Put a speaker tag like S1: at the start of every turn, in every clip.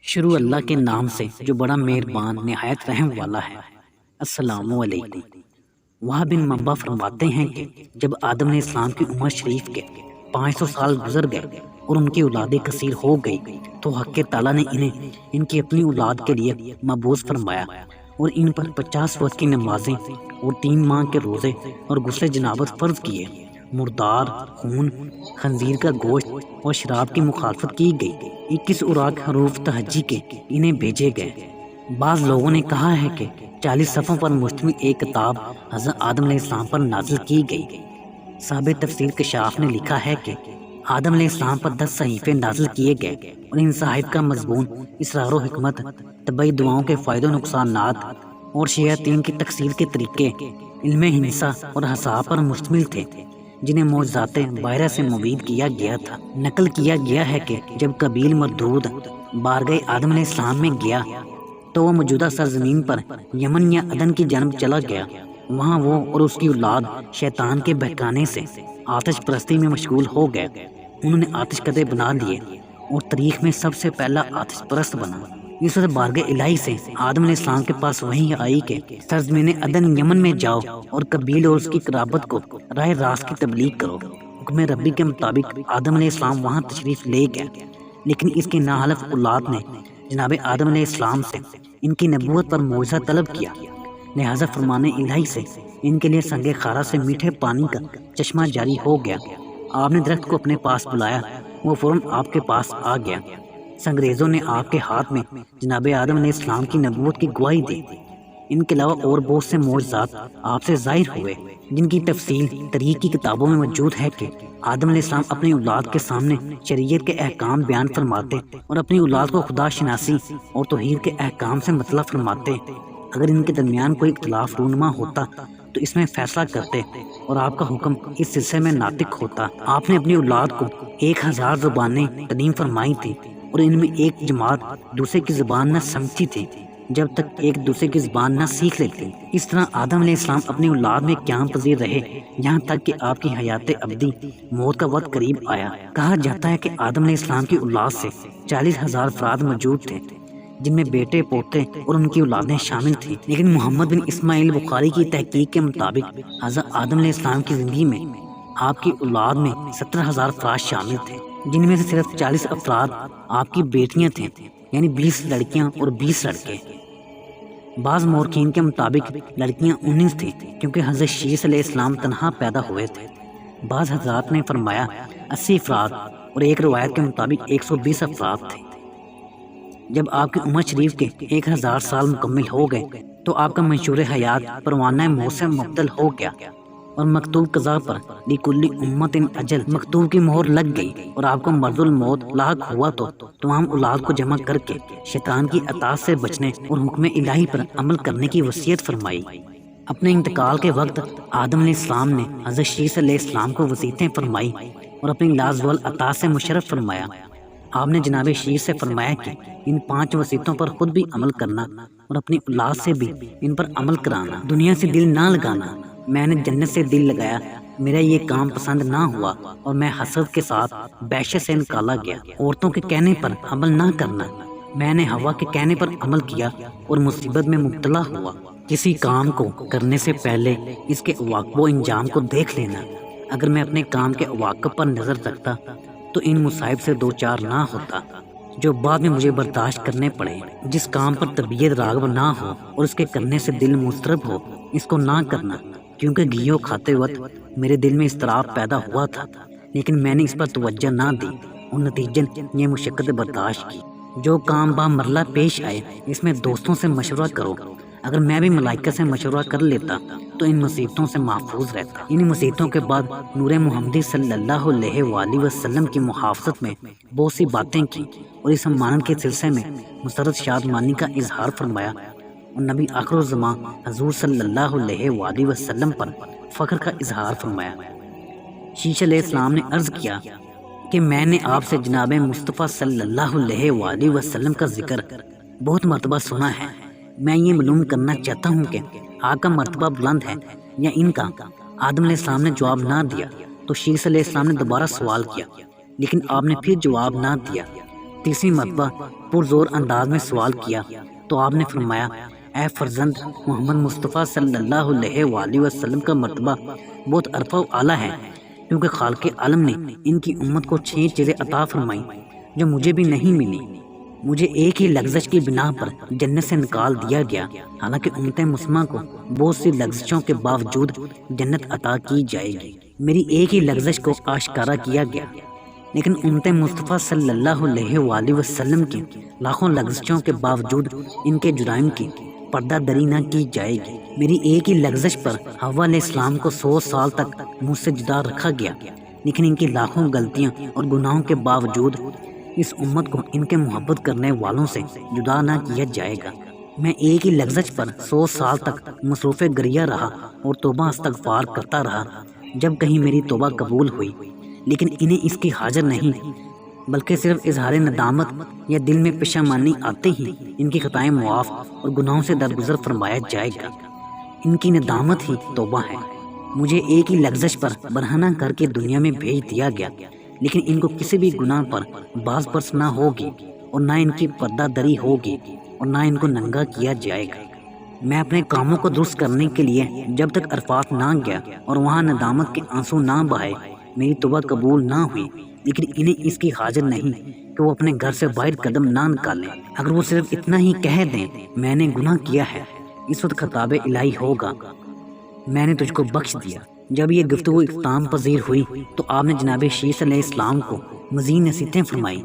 S1: شروع اللہ کے نام سے جو بڑا مہربان نہایت رحم والا ہے۔ السلام علیکم۔ وہاں بن منبع فرماتے ہیں کہ جب آدم علیہ السلام کی عمر شریف کے 500 سال گزر گئے اور ان کی اولاد کثیر ہو گئی تو حق تعالیٰ نے انہیں ان کی اپنی اولاد کے لیے مبعوث فرمایا اور ان پر 50 وقت کی نمازیں اور 3 ماہ کے روزے اور غسل جنابت فرض کیے۔ مردار، خون، خنزیر کا گوشت اور شراب کی مخالفت کی گئی۔ 21 اوراق حروف تہجی کے انہیں بھیجے گئے۔ بعض لوگوں نے کہا ہے کہ 40 صفحوں پر مشتمل ایک کتاب حضرت آدم علیہ السلام پر نازل کی گئی۔ صاحب تفسیر کشاف نے لکھا ہے کہ آدم علیہ السلام پر 10 صحیفے نازل کیے گئے اور ان صحائف کا مضمون اسرار و حکمت، طبعی دعاؤں کے فائدے و نقصانات اور شیاطین کی تکثیر کے طریقے، علم ہندسہ اور حساب پر مشتمل تھے جنہیں معجزات باہرہ سے مبید کیا گیا تھا۔ نقل کیا گیا ہے کہ جب قابیل مردود بارگاہ آدم علیہ السلام میں گیا تو وہ موجودہ سرزمین پر یمن یا عدن کی جانب چلا گیا۔ وہاں وہ اور اس کی اولاد شیطان کے بہکانے سے آتش پرستی میں مشغول ہو گئے۔ انہوں نے آتش کدے بنا لیے اور تاریخ میں سب سے پہلا آتش پرست بنا۔ اس وقت بارگاہ الہی سے آدم علیہ السلام کے پاس وحی آئی کہ سرزمین عدن یمن میں جاؤ اور قبیل اور اس کی قرابت کو راہ راست کی تبلیغ کرو۔ حکم ربی کے مطابق آدم علیہ السلام وہاں تشریف لے گئے، لیکن اس کی ناحلف اولاد نے جناب آدم علیہ السلام سے ان کی نبوت پر معجزہ طلب کیا، لہذا فرمان الہی سے ان کے لیے سنگ خارا سے میٹھے پانی کا چشمہ جاری ہو گیا۔ آپ نے درخت کو اپنے پاس بلایا، وہ فوراً آپ کے پاس آ گیا۔ سنگریزوں نے آپ کے ہاتھ میں جناب آدم علیہ السلام کی نبوت کی گواہی دی۔ ان کے علاوہ اور بہت سے معجزات آپ سے ظاہر ہوئے جن کی تفصیل تاریخ کی کتابوں میں موجود ہے کہ آدم علیہ السلام اپنی اولاد کے سامنے شریعت کے احکام بیان فرماتے اور اپنی اولاد کو خدا شناسی اور توحید کے احکام سے مطلع فرماتے۔ اگر ان کے درمیان کوئی اختلاف رونما ہوتا تو اس میں فیصلہ کرتے اور آپ کا حکم اس سلسلے میں ناطق ہوتا۔ آپ نے اپنی اولاد کو 1000 زبانیں تعلیم فرمائی تھی اور ان میں ایک جماعت دوسرے کی زبان نہ سمجھتی تھی جب تک ایک دوسرے کی زبان نہ سیکھ لیتے۔ اس طرح آدم علیہ السلام اپنی اولاد میں قیام پذیر رہے یہاں تک کہ آپ کی حیات ابدی موت کا وقت قریب آیا۔ کہا جاتا ہے کہ آدم علیہ السلام کی اولاد سے 40,000 افراد موجود تھے جن میں بیٹے، پوتے اور ان کی اولادیں شامل تھیں، لیکن محمد بن اسماعیل بخاری کی تحقیق کے مطابق حضرت آدم علیہ السلام کی زندگی میں آپ کی اولاد میں 17,000 افراد شامل تھے، جن میں سے صرف 40 افراد آپ کی بیٹیاں تھیں، یعنی 20 لڑکیاں اور 20 لڑکے۔ بعض مورخین کے مطابق لڑکیاں 19 تھیں کیونکہ حضرت شیس علیہ السلام تنہا پیدا ہوئے تھے۔ بعض حضرات نے فرمایا 80 افراد اور ایک روایت کے مطابق 120 افراد تھے۔ جب آپ کی عمر شریف کے 1000 سال مکمل ہو گئے تو آپ کا منشور حیات پروانہ موت سے مبدل ہو گیا اور مکتوب قضا پر لکل امت اجل مکتوب کی مہر لگ گئی اور آپ کو مرض الموت لاحق ہوا تو تمام اولاد کو جمع کر کے شیطان کی اطاعت سے بچنے اور حکم الہی پر عمل کرنے کی وصیت فرمائی۔ اپنے انتقال کے وقت آدم علیہ السلام نے حضرت شیس علیہ السلام کو وصیتیں فرمائی اور اپنی لازوال عطا سے مشرف فرمایا۔ آپ نے جناب شیس سے فرمایا کہ ان 5 وصیتوں پر خود بھی عمل کرنا اور اپنی اولاد سے بھی ان پر عمل کرانا۔ دنیا سے دل نہ لگانا، میں نے جنت سے دل لگایا، میرا یہ کام پسند نہ ہوا اور میں حسد کے ساتھ بحشت سے نکالا گیا۔ عورتوں کے کہنے پر عمل نہ کرنا، میں نے ہوا کے کہنے پر عمل کیا اور مصیبت میں مبتلا ہوا۔ کسی کام کو کرنے سے پہلے اس کے عواقب و انجام کو دیکھ لینا، اگر میں اپنے کام کے عواقب پر نظر رکھتا تو ان مصائب سے دوچار نہ ہوتا جو بعد میں مجھے برداشت کرنے پڑے۔ جس کام پر طبیعت راغب نہ ہو اور اس کے کرنے سے دل مضطرب ہو اس کو نہ کرنا، کیونکہ گھیو کھاتے وقت میرے دل میں اضطراب پیدا ہوا تھا لیکن میں نے اس پر توجہ نہ دی اور نتیجن یہ مشقت برداشت کی۔ جو کام با مرلہ پیش آئے اس میں دوستوں سے مشورہ کرو، اگر میں بھی ملائکہ سے مشورہ کر لیتا تو ان مصیبتوں سے محفوظ رہتا۔ ان مصیبتوں کے بعد نور محمدی صلی اللہ علیہ وآلہ وسلم کی محافظت میں بہت سی باتیں کی اور اس امانت کے سلسلے میں مسرت شادمانی کا اظہار فرمایا اور نبی آخر الزماں حضور صلی اللہ علیہ وآلہ وسلم پر فخر کا اظہار فرمایا۔ شیش علیہ السلام نے عرض کیا کہ میں نے آپ سے جناب مصطفیٰ صلی اللہ علیہ وآلہ وسلم کا ذکر بہت مرتبہ سنا ہے، میں یہ معلوم کرنا چاہتا ہوں کہ آپ کا مرتبہ بلند ہے یا ان کا؟ آدم علیہ السلام نے جواب نہ دیا تو شیس علیہ السلام نے دوبارہ سوال کیا لیکن آپ نے پھر جواب نہ دیا۔ تیسری مرتبہ پرزور انداز میں سوال کیا تو آپ نے فرمایا، اے فرزند، محمد مصطفیٰ صلی اللہ علیہ وآلہ وسلم کا مرتبہ بہت عرفہ و اعلیٰ ہے، کیونکہ خالق عالم نے ان کی امت کو 6 چیزیں عطا فرمائیں جو مجھے بھی نہیں ملی۔ مجھے ایک ہی لغزش کی بنا پر جنت سے نکال دیا گیا، حالانکہ امت مسلمہ کو بہت سی لغزشوں کے باوجود جنت عطا کی جائے گی۔ میری ایک ہی لغزش کو آشکارا کیا گیا، لیکن امت مصطفیٰ صلی اللہ علیہ وآلہ وسلم کی لاکھوں لغزشوں کے باوجود ان کے جرائم کی پردہ دری نہ کی جائے گی۔ میری ایک ہی لغزش پر حوا علیہ السلام کو 100 سال تک مجھ سے جدا رکھا گیا، لیکن ان کی لاکھوں غلطیاں اور گناہوں کے باوجود اس امت کو ان کے محبت کرنے والوں سے جدا نہ کیا جائے گا۔ میں ایک ہی لغزش پر 100 سال تک مصروف گریہ رہا اور توبہ استغفار کرتا رہا، جب کہیں میری توبہ قبول ہوئی، لیکن انہیں اس کی حاجت نہیں، بلکہ صرف اظہار ندامت یا دل میں پشیمانی آتے ہی ان کی خطائیں معاف اور گناہوں سے درگزر فرمایا جائے گا۔ ان کی ندامت ہی توبہ ہے۔ مجھے ایک ہی لغزش پر برہنہ کر کے دنیا میں بھیج دیا گیا، لیکن ان کو کسی بھی گناہ پر باز پرس نہ ہوگی اور نہ ان کی پردہ دری ہوگی اور نہ ان کو ننگا کیا جائے گا۔ میں اپنے کاموں کو درست کرنے کے لیے جب تک عرفات نہ گیا اور وہاں ندامت کے آنسو نہ بہائے، میری توبہ قبول نہ ہوئی، لیکن انہیں اس کی حاجت نہیں کہ وہ اپنے گھر سے باہر قدم نہ نکالیں۔ اگر وہ صرف اتنا ہی کہہ دیں، میں نے گناہ کیا ہے، اس وقت خطاب الہی ہوگا، میں نے تجھ کو بخش دیا۔ جب یہ گفتگو اختتام پذیر ہوئی تو آپ نے جناب شیس علیہ السلام کو مزید نصیحتیں فرمائی۔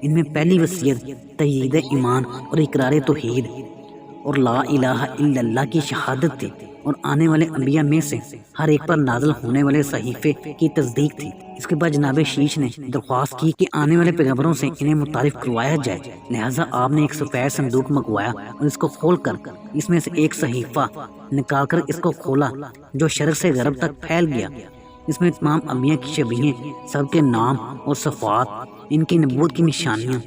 S1: ان میں پہلی وصیت تجدید ایمان اور اقرار توحید اور لا الہ الا اللہ کی شہادت تھی، اور آنے والے انبیاء میں سے ہر ایک پر نازل ہونے والے صحیفے کی تصدیق تھی۔ اس کے بعد جناب شیش نے درخواست کی کہ آنے والے پیغمبروں سے انہیں متعارف کروایا جائے، لہٰذا آپ نے ایک سفید صندوق منگوایا اور اس کو کھول کر اس میں سے ایک صحیفہ نکال کر اس کو کھولا، جو شرق سے غرب تک پھیل گیا۔ اس میں تمام انبیاء کی شبیہیں، سب کے نام اور صفات، ان کی نبوت کی نشانیاں،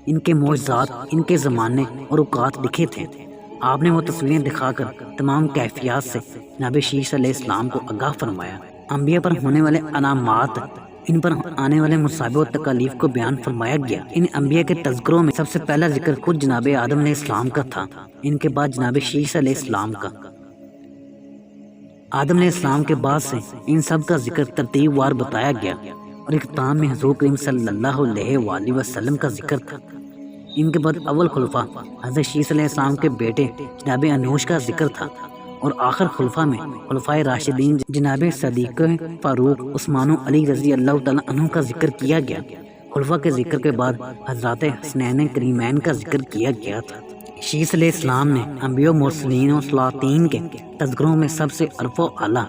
S1: ان کے معجزات، ان کے زمانے اور اوقات لکھے تھے۔ آپ نے وہ تصویریں دکھا کر تمام کیفیات سے جناب شیش علیہ السلام کو آگاہ فرمایا۔ انبیاء پر ہونے والے انعامات، ان پر آنے والے مصائب و تکالیف کو بیان فرمایا گیا۔ ان انبیاء کے تذکروں میں سب سے پہلا ذکر خود جناب آدم علیہ السلام کا تھا، ان کے بعد جناب شیش علیہ السلام کا۔ آدم علیہ السلام کے بعد سے ان سب کا ذکر ترتیب وار بتایا گیا، اور اختتام میں حضور کریم صلی اللہ علیہ وآلہ وسلم کا ذکر تھا۔ ان کے بعد اول خلفاء حضرت شیس علیہ السلام کے بیٹے جناب انوش کا ذکر تھا، اور آخر خلفاء میں خلفائے راشدین جناب صدیق، فاروق، عثمان و علی رضی اللہ تعالیٰ عنہ کا ذکر کیا گیا۔ خلفاء کے ذکر کے بعد حضرات حسنین کریمین کا ذکر کیا گیا تھا۔ شیس علیہ السلام نے انبیاء و مرسلین و صلاطین کے تذکروں میں سب سے عرف و اعلیٰ،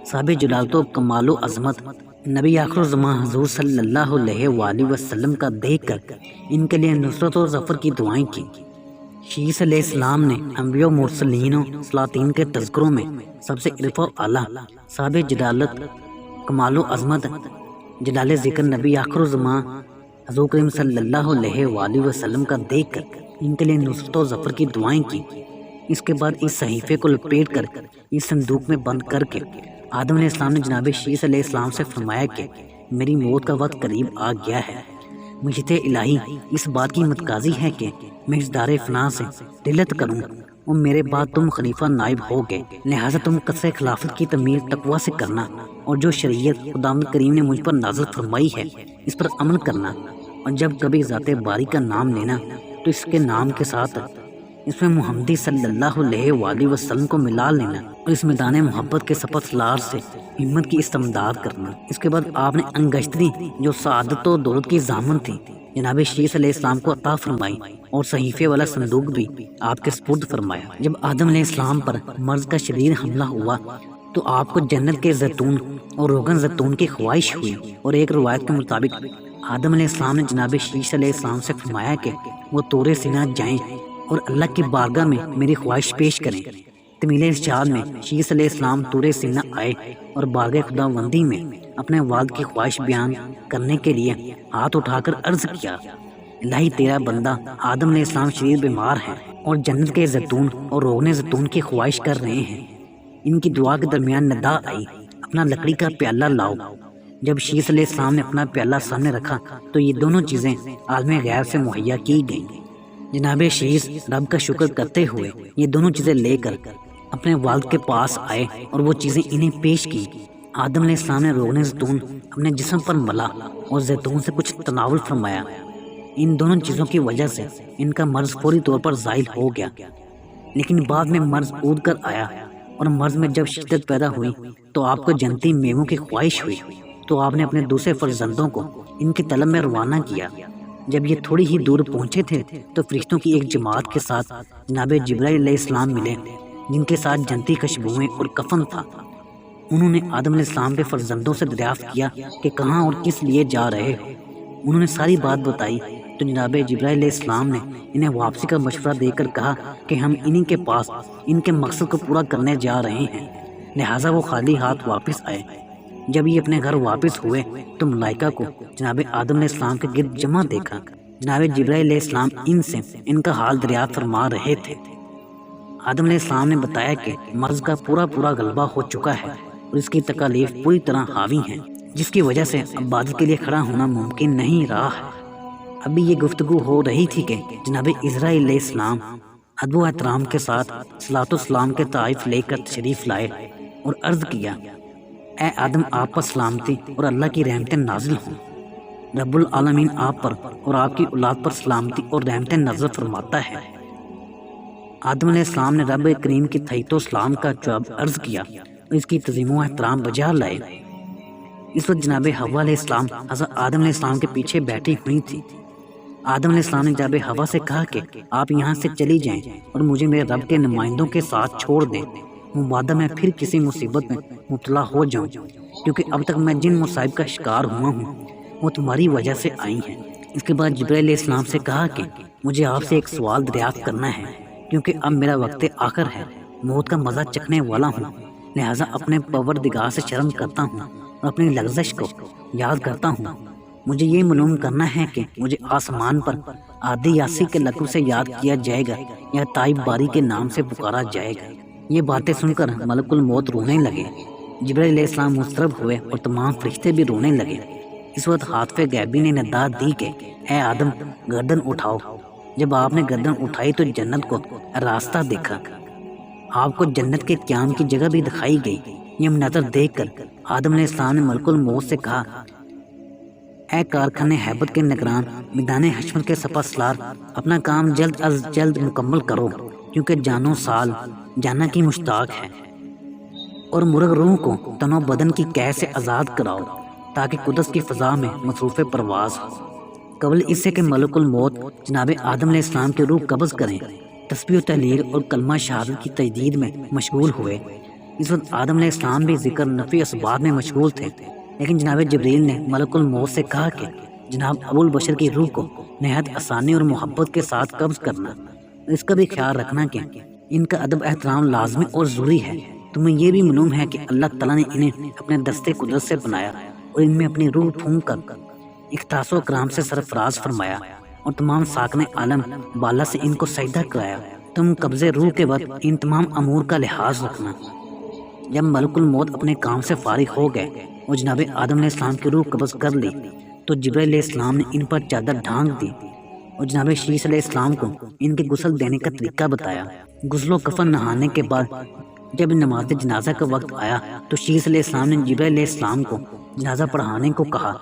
S1: صاحب جلالت و کمال و عظمت، نبی آخر الزمان حضور صلی اللہ علیہ وآلہ وسلم کا دیکھ کر ان کے لیے نصرت و ظفر کی دعائیں کی۔ شیس علیہ السلام نے انبیاء و مرسلین و صلاطین کے تذکروں میں سب سے عرف و اعلیٰ، صاحب جلالت، کمال و عظمت، جلال ذکر نبی آخر الزمان حضور کریم صلی اللہ علیہ وآلہ وسلم کا دیکھ کر ان کے لیے نصرت و ظفر کی دعائیں کی۔ اس کے بعد اس صحیفے کو لپیٹ کر اس صندوق میں بند کر کے آدم علیہ السلام نے جناب شیس علیہ السلام سے فرمایا کہ میری موت کا وقت قریب آ گیا ہے۔ مجھت الہی اس بات کی متقاضی ہے کہ میں اس دار فنا سے رحلت کروں، اور میرے بعد تم خلیفہ نائب ہو گئے، لہٰذا تم قصر خلافت کی تعمیل تقویٰ سے کرنا، اور جو شریعت خداوند کریم نے مجھ پر نازل فرمائی ہے اس پر عمل کرنا، اور جب کبھی ذات باری کا نام لینا تو اس کے نام کے ساتھ اس میں محمدی صلی اللہ علیہ وآلہ وسلم کو ملا لینا، اور اس میدان محبت کے سپت سالار سے ہمت کی استمداد کرنا۔ اس کے بعد آپ نے انگشتری جو سعادت و دولت کی ضامن تھی جناب شیس علیہ السلام کو عطا فرمائی، اور صحیفے والا صندوق بھی آپ کے سپرد فرمایا۔ جب آدم علیہ السلام پر مرض کا شدید حملہ ہوا تو آپ کو جنت کے زیتون اور روغن زیتون کی خواہش ہوئی، اور ایک روایت کے مطابق آدم علیہ السلام نے جناب شیس علیہ السلام سے فرمایا کہ وہ طور سینا جائیں اور اللہ کی بارگاہ میں میری خواہش پیش کریں۔ تمیل ارشاد میں شیس علیہ السلام طور سینا آئے اور بارگاہ خداوندی میں اپنے والد کی خواہش بیان کرنے کے لیے ہاتھ اٹھا کر عرض کیا، الہی تیرا بندہ آدم علیہ السلام شدید بیمار ہے اور جنت کے زیتون اور روغن زیتون کی خواہش کر رہے ہیں۔ ان کی دعا کے درمیان ندا آئی، اپنا لکڑی کا پیالہ لاؤ۔ جب شیس علیہ السلام نے اپنا پیالہ سامنے رکھا تو یہ دونوں چیزیں عالم غیب سے مہیا کی گئیں۔ جناب شیس رب کا شکر کرتے ہوئے یہ دونوں چیزیں لے کر اپنے والد کے پاس آئے اور وہ چیزیں انہیں پیش کی۔ آدم علیہ السلام نے روغن زیتون اپنے جسم پر ملا اور زیتون سے کچھ تناول فرمایا۔ ان دونوں چیزوں کی وجہ سے ان کا مرض فوری طور پر زائل ہو گیا، لیکن بعد میں مرض اود کر آیا، اور مرض میں جب شدت پیدا ہوئی تو آپ کو جنتی میووں کی خواہش ہوئی، تو آپ نے اپنے دوسرے فرزندوں کو ان کی طلب میں روانہ کیا۔ جب یہ تھوڑی ہی دور پہنچے تھے تو فرشتوں کی ایک جماعت کے ساتھ جناب جبرائیل علیہ السلام ملے، جن کے ساتھ جنتی خوشبوئیں اور کفن تھا۔ انہوں نے آدم علیہ السلام کے فرزندوں سے دریافت کیا کہ کہاں اور کس لیے جا رہے ہو۔ انہوں نے ساری بات بتائی تو جناب جبرائیل علیہ السلام نے انہیں واپسی کا مشورہ دے کر کہا کہ ہم انہی کے پاس ان کے مقصد کو پورا کرنے جا رہے ہیں، لہٰذا وہ خالی ہاتھ واپس آئے۔ جب یہ اپنے گھر واپس ہوئے تو ملائکہ کو جناب آدم علیہ السلام کے گرد جمع دیکھا۔ جناب جبرائیل علیہ السلام ان سے ان کا حال دریافت فرما رہے تھے۔ آدم علیہ السلام نے بتایا کہ مرض کا پورا غلبہ ہو چکا ہے اور اس کی تکالیف پوری طرح حاوی ہیں، جس کی وجہ سے عبادت کے لیے کھڑا ہونا ممکن نہیں رہا ہے۔ ابھی یہ گفتگو ہو رہی تھی کہ جناب اسرائیل علیہ السلام ادب و احترام کے ساتھ صلاۃ و سلام کے تحائف لے کر تشریف لائے اور عرض کیا، اے آدم آپ پر سلامتی اور اللہ کی رحمتیں نازل ہوں۔ رب العالمین آپ پر اور آپ کی اولاد پر سلامتی اور رحمتیں نازل فرماتا ہے۔ آدم علیہ السلام نے رب کریم کی تحیت و سلام کا جواب عرض کیا اور اس کی تعظیم و احترام بجا لائے۔ اس وقت جناب حوا علیہ السلام حضرت آدم علیہ السلام کے پیچھے بیٹھی ہوئی تھی۔ آدم علیہ السلام نے جناب حوا سے کہا کہ آپ یہاں سے چلی جائیں اور مجھے میرے رب کے نمائندوں کے ساتھ چھوڑ دیں، مبادہ میں پھر کسی مصیبت میں مبتلا ہو جاؤں، کیونکہ اب تک میں جن مصائب کا شکار ہوا ہوں وہ تمہاری وجہ سے آئی ہیں۔ اس کے بعد جبرائیل علیہ السلام سے کہا کہ مجھے آپ سے ایک سوال دریافت کرنا ہے، کیونکہ اب میرا وقت آخر ہے، موت کا مزہ چکھنے والا ہوں، لہٰذا اپنے پروردگار سے شرم کرتا ہوں اور اپنی لغزش کو یاد کرتا ہوں۔ مجھے یہ معلوم کرنا ہے کہ مجھے آسمان پر عادی یاسی کے لقب سے یاد کیا جائے گا یا طائب باری کے نام سے پکارا جائے گا۔ یہ باتیں سن کر ملک الموت رونے لگے۔ جبرائیل علیہ السلام مضطرب ہوئے اور تمام فرشتے بھی رونے لگے۔ اس وقت حاطف غیبی نے نداء دی کہ اے آدم گردن اٹھاؤ۔ جب آپ نے گردن اٹھائی تو جنت کو راستہ دیکھا، آپ کو جنت کے قیام کی جگہ بھی دکھائی گئی۔ یہ منظر دیکھ کر آدم علیہ السلام نے ملک الموت سے کہا، اے کارخانے ہیبت کے نگران، میدان حشر کے سپہ سالار، اپنا کام جلد از جلد مکمل کرو، کیونکہ جانو سال جانا کی مشتاق ہے، اور مرغ روح کو تن و بدن کی قید سے آزاد کراؤ تاکہ قدس کی فضا میں مصروف پرواز ہو۔ قبل اس سے کہ ملک الموت جناب آدم علیہ السلام کی روح قبض کریں، تسبیح و تحلیل اور کلمہ شہادت کی تجدید میں مشغول ہوئے۔ اس وقت آدم علیہ السلام بھی ذکر نفی اسباب میں مشغول تھے، لیکن جناب جبریل نے ملک الموت سے کہا کہ جناب ابو البشر کی روح کو نہایت آسانی اور محبت کے ساتھ قبض کرنا، اس کا بھی خیال رکھنا کہ ان کا ادب احترام لازمی اور ضروری ہے۔ تمہیں یہ بھی معلوم ہے کہ اللہ تعالیٰ نے انہیں اپنے دستے قدرت سے بنایا اور ان میں اپنی روح پھونک کر اختصاص و اکرام سے سرفراز فرمایا اور تمام ساکن عالم بالا سے ان کو سجدہ کرایا۔ تم قبضے روح کے وقت ان تمام امور کا لحاظ رکھنا۔ جب ملک الموت اپنے کام سے فارغ ہو گئے اور جناب آدم علیہ السلام کی روح قبض کر لی تو جبرائیل علیہ السلام نے ان پر چادر ڈھانک دی اور جناب شیس علیہ السلام کو ان کے غسل دینے کا طریقہ بتایا۔ غسل و کفن نہانے کے بعد جب نماز جنازہ کا وقت آیا تو شیس علیہ السلام نے جبرائیل علیہ السلام کو جنازہ پڑھانے کو کہا،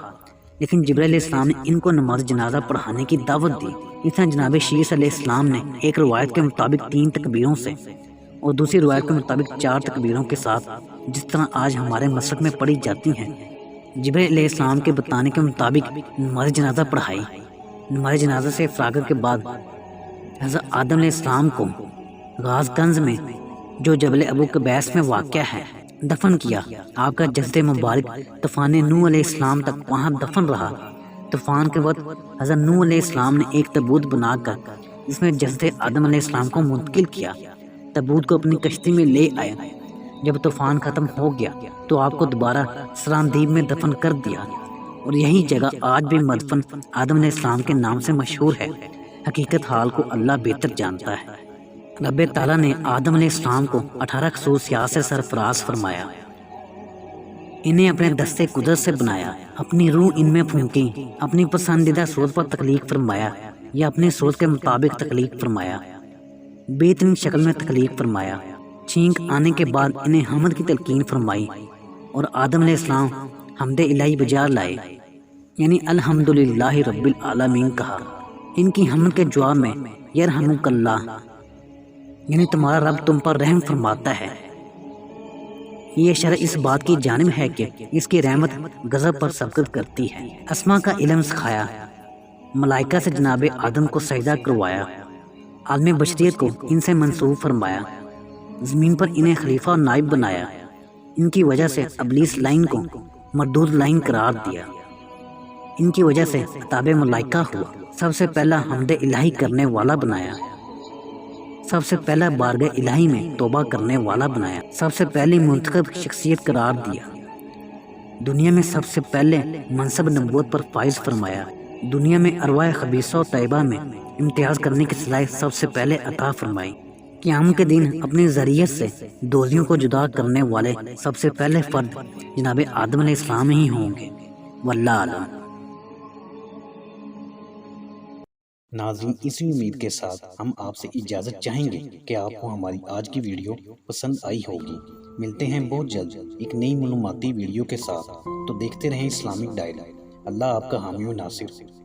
S1: لیکن جبرائیل علیہ السلام نے ان کو نماز جنازہ پڑھانے کی دعوت دی۔ اس طرح جناب شیس علیہ السلام نے ایک روایت کے مطابق 3 تکبیروں سے اور دوسری روایت کے مطابق 4 تکبیروں کے ساتھ، جس طرح آج ہمارے مسجد میں پڑھی جاتی ہیں، جبرائیل علیہ السلام کے بتانے کے مطابق نماز جنازہ پڑھائی۔ نماز جنازہ سے فراغت کے بعد حضرت آدم علیہ السلام کو غاز گنج میں جو جبل ابو قبیس میں واقع ہے دفن کیا۔ آپ کا جسد مبارک طوفان نوح علیہ السلام تک وہاں دفن رہا۔ طوفان کے وقت حضرت نوح علیہ السلام نے ایک تابوت بنا کر اس میں جسد آدم علیہ السلام کو منتقل کیا۔ تابوت کو اپنی کشتی میں لے آئے۔ جب طوفان ختم ہو گیا تو آپ کو دوبارہ سراندیب میں دفن کر دیا، اور یہی جگہ آج بھی مدفن آدم علیہ السلام کے نام سے مشہور ہے۔ حقیقت حال کو اللہ بہتر جانتا ہے۔ رب تعالیٰ نے آدم علیہ السلام کو 18 خصوصیات سے سرفراز فرمایا۔ انہیں اپنے دستے قدرت سے بنایا، اپنی روح ان میں پھونکی، اپنی پسندیدہ صورت پر تخلیق فرمایا، یا اپنی سوچ کے مطابق تخلیق فرمایا، بہترین شکل میں تخلیق فرمایا۔ چھینک آنے کے بعد انہیں حمد کی تلقین فرمائی اور آدم علیہ السلام حمد الہی بجا لائے، یعنی الحمدللہ رب العالمین کہا۔ ان کی حمد کے جواب میں یرحمک اللہ، یعنی تمہارا رب تم پر رحم فرماتا ہے۔ یہ اشارہ اس بات کی جانب ہے کہ اس کی رحمت غضب پر سبقت کرتی ہے۔ اسما کا علم سکھایا، ملائکہ سے جناب آدم کو سجدہ کروایا، عالم بشریت کو ان سے منسوب فرمایا، زمین پر انہیں خلیفہ اور نائب بنایا۔ ان کی وجہ سے ابلیس لائن کو مردود لائن قرار دیا، ان کی وجہ سے عتاب ملائکہ ہوا، سب سے پہلا حمد الہی کرنے والا بنایا، سب سے پہلا بارگاہ الہی میں توبہ کرنے والا بنایا، سب سے پہلی منتخب شخصیت قرار دیا، دنیا میں سب سے پہلے منصب نبوت پر فائز فرمایا، دنیا میں ارواح خبیثہ و طیبہ میں امتیاز کرنے کی صلاحیت سب سے پہلے عطا فرمائی۔ قیامت کے دن اپنی ذریعت سے دوزیوں کو جدا کرنے والے سب سے پہلے فرد جناب آدم علیہ السلام ہی ہوں گے، واللہ اعلم۔
S2: ناظرین، اسی امید کے ساتھ ہم آپ سے اجازت چاہیں گے کہ آپ کو ہماری آج کی ویڈیو پسند آئی ہوگی۔ ملتے ہیں بہت جلد ایک نئی معلوماتی ویڈیو کے ساتھ، تو دیکھتے رہیں اسلامک ڈائل۔ اللہ آپ کا حامی و ناصر۔